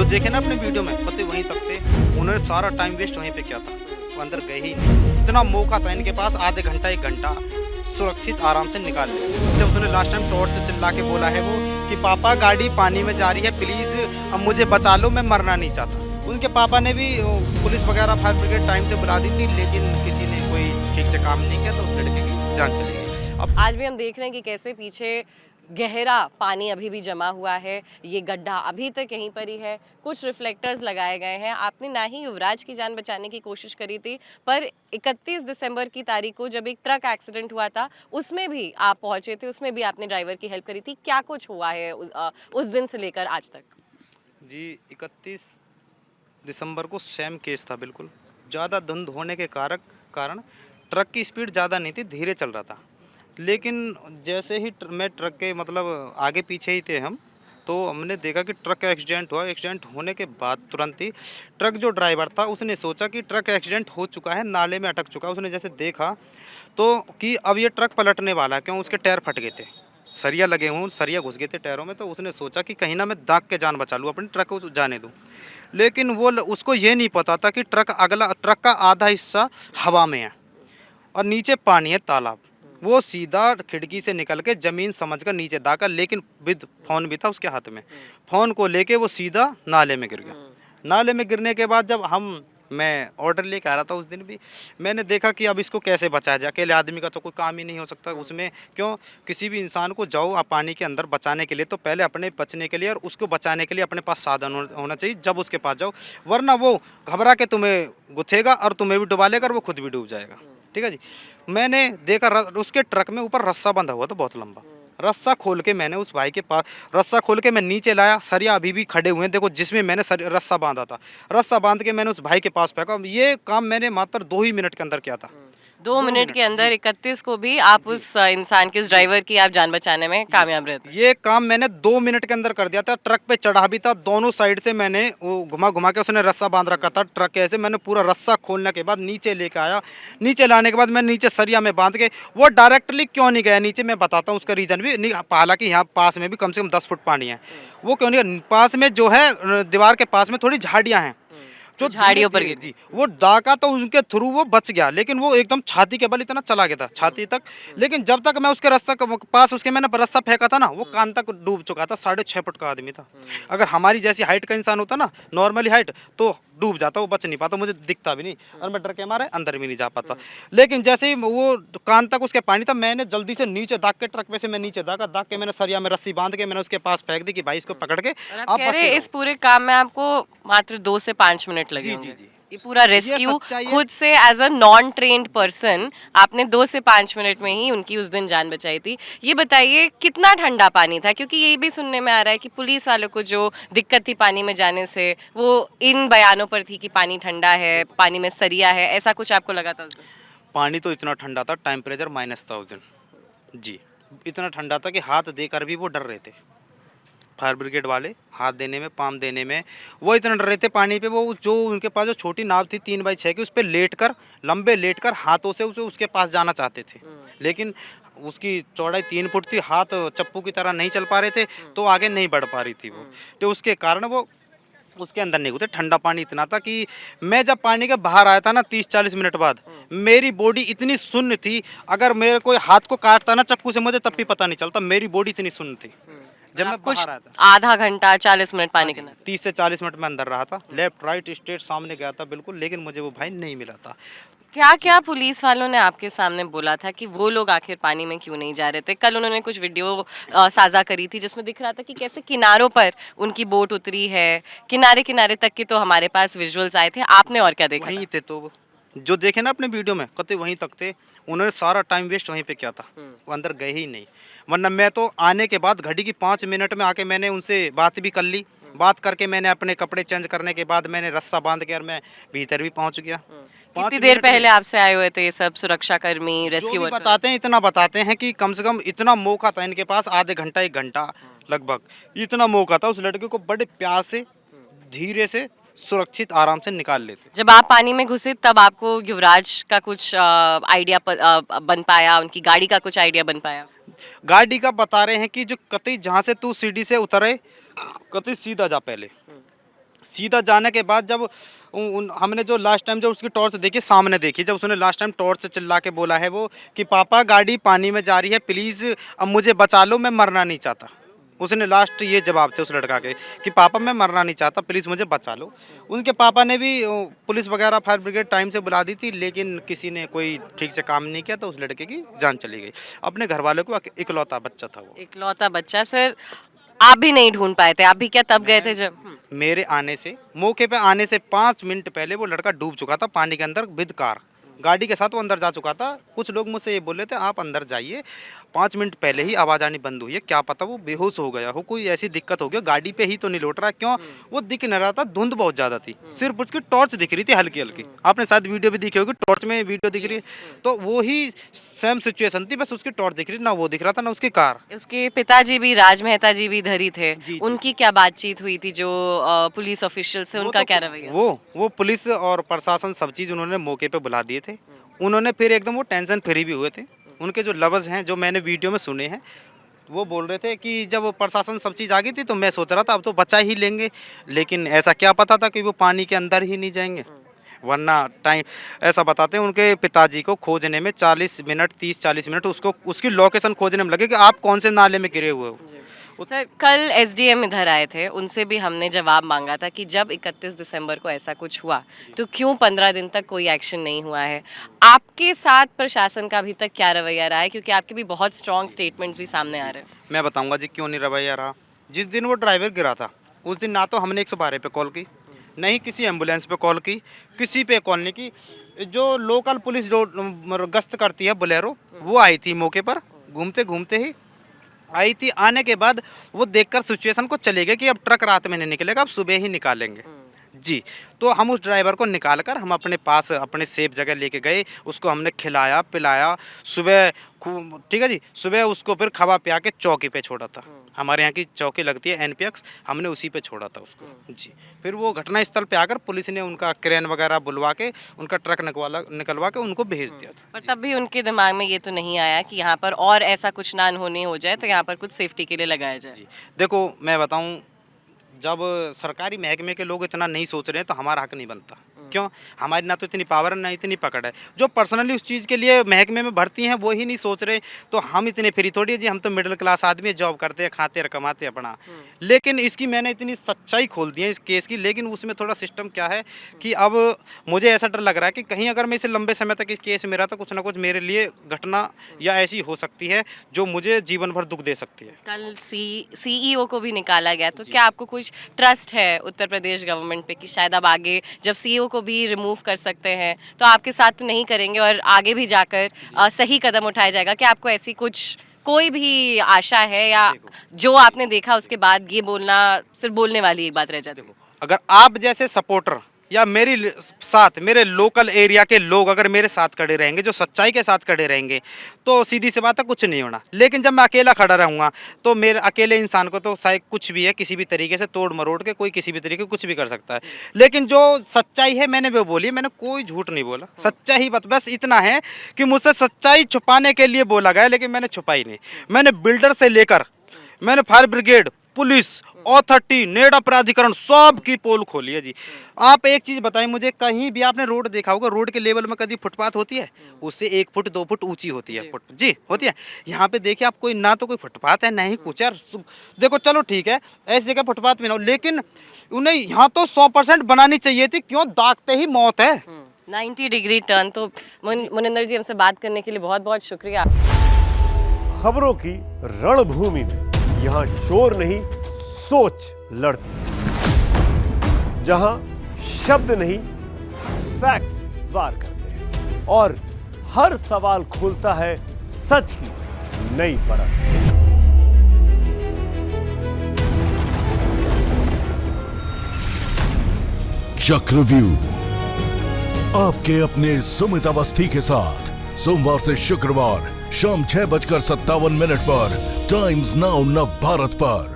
जो देखे ना अपने वीडियो में कते वहीं तक थे, उन्होंने सारा टाइम वेस्ट वहीं पे किया था, वो अंदर गए ही नहीं। इतना मौका था इनके पास, आधे घंटा 1 घंटा सुरक्षित आराम से निकाल लिया। जब उसने लास्ट टाइम टॉर्च से चिल्ला के बोला है वो कि पापा गाड़ी पानी में जा रही है, प्लीज़ अब मुझे बचा लो, मैं मरना नहीं चाहता। उनके पापा ने भी पुलिस वगैरह फायर ब्रिगेड टाइम से बुला दी थी, लेकिन किसी ने कोई ठीक से काम नहीं किया तो उस लड़के की जान चली गई। अब आज भी हम देख रहे हैं कि कैसे पीछे गहरा पानी अभी भी जमा हुआ है, ये गड्ढा अभी तक यहीं पर ही है, कुछ रिफ्लेक्टर्स लगाए गए हैं। आपने ना ही युवराज की जान बचाने की कोशिश करी थी, पर 31 दिसंबर की तारीख को जब एक ट्रक एक्सीडेंट हुआ था उसमें भी आप पहुंचे थे, उसमें भी आपने ड्राइवर की हेल्प करी थी। क्या कुछ हुआ है उस दिन से लेकर आज तक? जी 31 दिसंबर को सेम केस था बिल्कुल। ज़्यादा धुंध होने के कारण ट्रक की स्पीड ज़्यादा नहीं थी, धीरे चल रहा था। लेकिन जैसे ही मैं ट्रक के मतलब आगे पीछे ही थे हम, तो हमने देखा कि ट्रक का एक्सीडेंट हुआ। एक्सीडेंट होने के बाद तुरंत ही ट्रक जो ड्राइवर था उसने सोचा कि ट्रक एक्सीडेंट हो चुका है, नाले में अटक चुका है। उसने जैसे देखा तो कि अब ये ट्रक पलटने वाला है, क्यों उसके टायर फट गए थे, सरिया लगे हुए, सरिया घुस गए थे टायरों में। तो उसने सोचा कि कहीं ना मैं दाग के जान बचा लूँ, अपने ट्रक को जाने दूँ। लेकिन वो उसको ये नहीं पता था कि ट्रक का आधा हिस्सा हवा में है और नीचे पानी है, तालाब। वो सीधा खिड़की से निकल के ज़मीन समझकर नीचे दागा, लेकिन विद फ़ोन भी था उसके हाथ में। फ़ोन को लेके वो सीधा नाले में गिर गया। नाले में गिरने के बाद जब मैं ऑर्डर लेके आ रहा था उस दिन भी, मैंने देखा कि अब इसको कैसे बचाया जाए। अकेले आदमी का तो कोई काम ही नहीं हो सकता उसमें। क्यों, किसी भी इंसान को जाओ आप पानी के अंदर बचाने के लिए, तो पहले अपने बचने के लिए और उसको बचाने के लिए अपने पास साधन होना चाहिए जब उसके पास जाओ, वरना वो घबरा के तुम्हें गुथेगा और तुम्हें भी डुबा लेगा और वो खुद भी डूब जाएगा। ठीक है जी। मैंने देखा उसके ट्रक में ऊपर रस्सा बंधा हुआ था बहुत लंबा। रस्सा खोल के मैंने उस भाई के पास रस्सा खोल के मैं नीचे लाया, सरिया अभी भी खड़े हुए हैं देखो, जिसमें मैंने रस्सा बांधा था। रस्सा बांध के मैंने उस भाई के पास फेंका। ये काम मैंने मात्र 2 ही मिनट के अंदर किया था। 2 मिनट के अंदर 31 को भी आप उस इंसान की, उस ड्राइवर की आप जान बचाने में कामयाब रहते हैं। ये काम मैंने 2 मिनट के अंदर कर दिया था। ट्रक पे चढ़ा भी था, दोनों साइड से मैंने वो घुमा घुमा के, उसने रस्सा बांध रखा था ट्रक के ऐसे, मैंने पूरा रस्सा खोलने के बाद नीचे लेके आया। नीचे लाने के बाद मैं नीचे सरिया में बांध के, वो डायरेक्टली क्यों नहीं गया नीचे, मैं बताता हूँ उसका रीज़न भी। नहीं, हालांकि यहाँ पास में भी कम से कम 10 फुट पानी है, वो क्यों नहीं, पास में जो है दीवार के पास में थोड़ी झाड़ियाँ हैं, जो झाड़ियों पर गिर जी, वो डाका तो उनके थ्रू वो बच गया, लेकिन वो एकदम छाती के बल इतना चला गया था, छाती तक। लेकिन जब तक मैं उसके रस्सा के पास उसके मैंने रस्सा फेंका था ना, वो कान तक डूब चुका था। 6.5 फुट का आदमी था। अगर हमारी जैसी हाइट का इंसान होता ना, नॉर्मली हाइट, तो डूब जाता, वो बच नहीं पाता, मुझे दिखता भी नहीं और मैं डर के मारे अंदर भी नहीं जा पाता। लेकिन जैसे ही वो कान तक उसके पानी था, मैंने जल्दी से नीचे दाग के, ट्रक पे से मैं नीचे दाग के मैंने सरिया में रस्सी बांध के मैंने उसके पास फेंक दी कि भाई इसको पकड़ के आप कह रहे हैं इस पूरे काम में आपको मात्र 2 से 5 मिनट लगे होंगे। ये पूरा रेस्क्यू खुद से as a non trained person आपने 2 से 5 मिनट में ही उनकी उस दिन जान बचाई थी। ये बताइए कितना ठंडा पानी था, क्योंकि ये भी सुनने में आ रहा है कि पुलिस वालों को जो दिक्कत थी पानी में जाने से, वो इन बयानों पर थी कि पानी ठंडा है, पानी में सरिया है, ऐसा कुछ आपको लगा था उस दिन? पानी तो इतना ठंडा था, टेम्परेचर माइनस था उस दिन जी। इतना ठंडा था कि हाथ देकर भी वो डर रहे थे, फायर ब्रिगेड वाले हाथ देने में, पाम देने में वो इतना डर रहे थे पानी पे। वो जो उनके पास जो छोटी नाव थी 3x6 की, उस पर लंबे लेट कर हाथों से उसके पास जाना चाहते थे, लेकिन उसकी चौड़ाई 3 फुट थी, हाथ चप्पू की तरह नहीं चल पा रहे थे, तो आगे नहीं बढ़ पा रही थी वो, तो उसके कारण वो उसके अंदर नहीं घुसे। ठंडा पानी इतना था कि मैं जब पानी के बाहर आया था ना 30-40 मिनट बाद, मेरी बॉडी इतनी सुन्न थी, अगर मेरे कोई हाथ को काटता ना चक्कू से, मुझे तब भी पता नहीं चलता, मेरी बॉडी इतनी सुन्न थी जब मैं कुछ बाहर आया था। आधा घंटा 40 मिनट पानी के अंदर 30 से 40 मिनट में अंदर रहा था, लेफ्ट राइट स्ट्रेट सामने गया था बिल्कुल, लेकिन मुझे वो भाई नहीं मिला था। क्या क्या पुलिस वालों ने आपके सामने बोला था कि वो लोग आखिर पानी में क्यों नहीं जा रहे थे? कल उन्होंने कुछ वीडियो साझा करी थी जिसमें दिख रहा था कि कैसे किनारों पर उनकी बोट उतरी है, किनारे किनारे तक के तो हमारे पास विजुअल्स आए थे। आपने और क्या देखा वहीं थे, तो वो जो देखे ना अपने वीडियो में कते वहीं तक थे, उन्होंने सारा टाइम वेस्ट वहीं पे किया था, वो अंदर गए ही नहीं। वरना मैं तो आने के बाद घड़ी की 5 मिनट में आके मैंने उनसे बात भी कर ली। बात करके मैंने अपने कपड़े चेंज करने के बाद मैंने रस्सा बांध के और मैं भीतर भी पहुंच गया। कितनी देर पहले आपसे आए हुए थे ये सब सुरक्षा कर्मी, रेस्क्यू जो भी वर्कर्स? बताते हैं इतना बताते हैं कि कम से कम इतना मौका था इनके पास, आधे घंटा 1 घंटा लगभग इतना मौका था, उस लड़के को बड़े प्यार से धीरे से सुरक्षित आराम से निकाल लेते। जब आप पानी में घुसे तब आपको युवराज का कुछ आइडिया बन पाया, उनकी गाड़ी का कुछ आइडिया बन पाया? गाड़ी का बता रहे हैं कि जो कतई जहाँ से तू सीढ़ी से उतरे, कतई सीधा जा पहले, सीधा जाने के बाद जब हमने जो लास्ट टाइम जो उसकी टॉर्च देखी सामने देखी, जब उसने लास्ट टाइम टॉर्च से चिल्ला के बोला है वो कि पापा गाड़ी पानी में जा रही है, प्लीज़ अब मुझे बचा लो, मैं मरना नहीं चाहता। उसने लास्ट ये जवाब थे उस लड़का के कि पापा मैं मरना नहीं चाहता, प्लीज़ मुझे बचा लो। उनके पापा ने भी पुलिस वगैरह फायर ब्रिगेड टाइम से बुला दी थी, लेकिन किसी ने कोई ठीक से काम नहीं किया तो उस लड़के की जान चली गई। अपने घर वालों को इकलौता बच्चा था वो। इकलौता बच्चा। सर आप भी नहीं ढूंढ पाए थे, आप भी क्या तब गए थे जब? मेरे आने से, मौके पे आने से 5 मिनट पहले वो लड़का डूब चुका था पानी के अंदर विद कार, गाड़ी के साथ वो अंदर जा चुका था। कुछ लोग मुझसे ये बोल रहे थे आप अंदर जाइए, 5 मिनट पहले ही आवाज़ आनी बंद हुई है, क्या पता वो बेहोश हो गया हो, कोई ऐसी दिक्कत हो गई, गाड़ी पे ही तो नहीं लौट रहा। क्यों? वो दिख नहीं रहा था, धुंध बहुत ज़्यादा थी, सिर्फ उसकी टॉर्च दिख रही थी हल्की हल्की। आपने शायद वीडियो भी देखी होगी, टॉर्च में वीडियो दिख रही है, तो वो ही सेम सिचुएशन थी, बस उसकी टॉर्च दिख रही, ना वो दिख रहा था ना उसकी कार। उसके पिताजी भी, राज मेहता जी भी इधर ही थे, जी। उनकी क्या बातचीत हुई थी? जो पुलिस ऑफिशियल्स थे उनका क्या रवैया? वो पुलिस और प्रशासन सब चीज़ उन्होंने मौके पे बुला दिए थे। उन्होंने फिर एकदम वो टेंशन फ्री भी हुए थे। उनके जो लफ्ज़ हैं जो मैंने वीडियो में सुने हैं, वो बोल रहे थे कि जब प्रशासन सब चीज़ आ गई थी तो मैं सोच रहा था अब तो बचा ही लेंगे, लेकिन ऐसा क्या पता था कि वो पानी के अंदर ही नहीं जाएंगे। वरना टाइम ऐसा बताते हैं उनके पिताजी को खोजने में 40 मिनट 30-40 मिनट उसको उसकी लोकेशन खोजने में लगे कि आप कौन से नाले में गिरे हुए हो। सर कल एसडीएम इधर आए थे, उनसे भी हमने जवाब मांगा था कि जब 31 दिसंबर को ऐसा कुछ हुआ तो क्यों 15 दिन तक कोई एक्शन नहीं हुआ है? आपके साथ प्रशासन का अभी तक क्या रवैया रहा है? क्योंकि आपके भी बहुत स्ट्रॉन्ग स्टेटमेंट्स भी सामने आ रहे हैं। मैं बताऊंगा जी क्यों नहीं रवैया रहा। जिस दिन वो ड्राइवर गिरा था उस दिन ना तो हमने 112 पे कॉल की, नहीं किसी एम्बुलेंस पे कॉल की, किसी पे कॉल नहीं की। जो लोकल पुलिस जो गश्त करती है बोलेरो, वो आई थी मौके पर, घूमते घूमते ही आई थी। आने के बाद वो देखकर सिचुएशन को चले गए कि अब ट्रक रात में नहीं निकलेगा, अब सुबह ही निकालेंगे जी। तो हम उस ड्राइवर को निकाल कर हम अपने पास अपने सेफ जगह लेके गए, उसको हमने खिलाया पिलाया, सुबह ठीक है जी, सुबह उसको फिर खवा पिया के चौकी पे छोड़ा था। हमारे यहाँ की चौकी लगती है एनपीएक्स, हमने उसी पे छोड़ा था उसको जी। फिर वो घटनास्थल पे आकर पुलिस ने उनका क्रेन वगैरह बुलवा के उनका ट्रक निकलवा के उनको भेज दिया था। पर तब भी उनके दिमाग में ये तो नहीं आया कि यहाँ पर और ऐसा कुछ ना होने हो जाए तो यहाँ पर कुछ सेफ्टी के लिए लगाया जाए? जी देखो मैं बताऊँ, जब सरकारी महकमे के लोग इतना नहीं सोच रहे हैं तो हमारा हक नहीं बनता। क्यों? हमारी ना तो इतनी पावर है ना इतनी पकड़ है। जो पर्सनली उस चीज़ के लिए महकमे में भर्ती हैं वो ही नहीं सोच रहे, तो हम इतने फ्री थोड़ी है जी। हम तो मिडिल क्लास आदमी है, जॉब करते हैं, खाते हैं, कमाते हैं अपना। लेकिन इसकी मैंने इतनी सच्चाई खोल दी है इस केस की, लेकिन उसमें थोड़ा सिस्टम क्या है कि अब मुझे ऐसा डर लग रहा है कि कहीं अगर मैं इसे लंबे समय तक इस केस में रहा तो कुछ ना कुछ मेरे लिए घटना या ऐसी हो सकती है जो मुझे जीवन भर दुख दे सकती है। कल सीईओ को भी निकाला गया, तो क्या आपको कुछ ट्रस्ट है उत्तर प्रदेश गवर्नमेंट पे कि शायद अब आगे जब सीईओ को भी रिमूव कर सकते हैं तो आपके साथ तो नहीं करेंगे और आगे भी जाकर सही कदम उठाया जाएगा? क्या आपको ऐसी कुछ कोई भी आशा है, या जो आपने देखा उसके बाद ये बोलना सिर्फ बोलने वाली एक बात रह जाती है? अगर आप जैसे सपोर्टर या मेरी साथ मेरे लोकल एरिया के लोग अगर मेरे साथ खड़े रहेंगे, जो सच्चाई के साथ खड़े रहेंगे, तो सीधी सी बात है कुछ नहीं होना। लेकिन जब मैं अकेला खड़ा रहूँगा तो मेरे अकेले इंसान को तो शायद कुछ भी है, किसी भी तरीके से तोड़ मरोड़ के कोई किसी भी तरीके कुछ भी कर सकता है। लेकिन जो सच्चाई है मैंने वो बोली, मैंने कोई झूठ नहीं बोला, सच्चाई ही बस इतना है कि मुझसे सच्चाई छुपाने के लिए बोला गया, लेकिन मैंने छुपाई नहीं। मैंने बिल्डर से लेकर मैंने फायर ब्रिगेड, पुलिस, अथॉरिटी, नेड़ा प्राधिकरण सब की पोल खोली है जी। आप एक चीज़ बताएं मुझे, कहीं भी आपने रोड देखा होगा, रोड के लेवल में कभी फुटपाथ होती है? उससे 1 फुट 2 फुट ऊंची होती है, फुट जी होती है। यहाँ पे देखिए आप, कोई ना तो कोई फुटपाथ है ना ही कुछ यार। देखो चलो ठीक है ऐसी जगह फुटपाथ भी ना हो, लेकिन उन्हें यहाँ तो 100% बनानी चाहिए थी। क्यों? दागते ही मौत है। 90 डिग्री टर्न। तो मुनिंदर जी, हमसे बात करने के लिए बहुत बहुत शुक्रिया। खबरों की रणभूमि में यहाँ शोर नहीं सोच लड़ती, जहां शब्द नहीं फैक्ट्स वार करते हैं और हर सवाल खोलता है सच की नई परत। चक्रव्यूह आपके अपने सुमित अवस्थी के साथ सोमवार से शुक्रवार शाम 6:57 पर टाइम्स नाउ नव भारत पर।